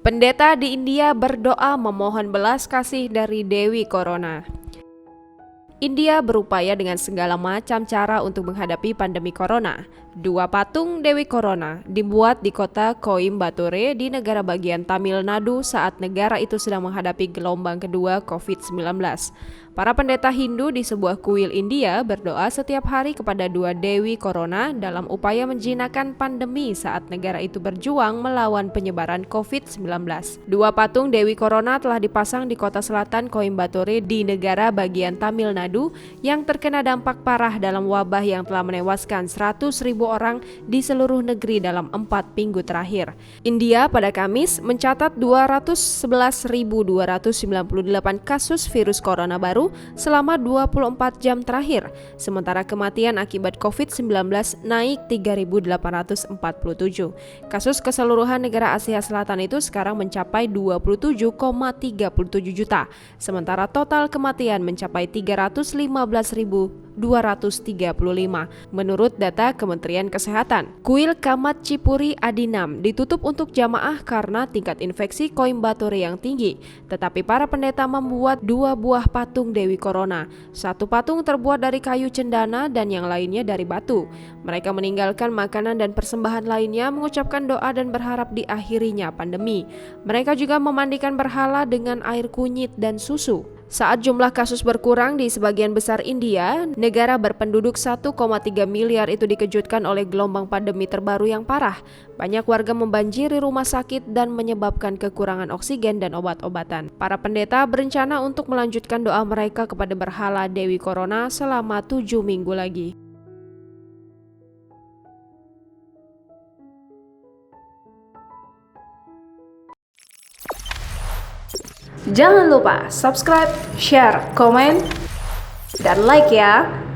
Pendeta di India berdoa memohon belas kasih dari Dewi Corona. India berupaya dengan segala macam cara untuk menghadapi pandemi corona. Dua patung Dewi Corona dibuat di kota Coimbatore di negara bagian Tamil Nadu saat negara itu sedang menghadapi gelombang kedua COVID-19. Para pendeta Hindu di sebuah kuil India berdoa setiap hari kepada dua Dewi Corona dalam upaya menjinakkan pandemi saat negara itu berjuang melawan penyebaran COVID-19. Dua patung Dewi Corona telah dipasang di kota selatan Coimbatore di negara bagian Tamil Nadu yang terkena dampak parah dalam wabah yang telah menewaskan 100.000 orang di seluruh negeri dalam 4 minggu terakhir. India pada Kamis mencatat 211.298 kasus virus corona baru selama 24 jam terakhir, sementara kematian akibat COVID-19 naik 3.847. Kasus keseluruhan negara Asia Selatan itu sekarang mencapai 27,37 juta, sementara total kematian mencapai 315.235 menurut data Kementerian Kesehatan. Kuil Kamat Cipuri Adinam ditutup untuk jamaah karena tingkat infeksi Coimbatore yang tinggi, tetapi para pendeta membuat dua buah patung Dewi Corona. Satu patung terbuat dari kayu cendana dan yang lainnya dari batu. Mereka meninggalkan makanan dan persembahan lainnya, mengucapkan doa dan berharap diakhirinya pandemi. Mereka juga memandikan berhala dengan air kunyit dan susu. Saat jumlah kasus berkurang di sebagian besar India, negara berpenduduk 1,3 miliar itu dikejutkan oleh gelombang pandemi terbaru yang parah. Banyak warga membanjiri rumah sakit dan menyebabkan kekurangan oksigen dan obat-obatan. Para pendeta berencana untuk melanjutkan doa mereka kepada berhala Dewi Corona selama 7 minggu lagi. Jangan lupa subscribe, share, komen, dan like ya!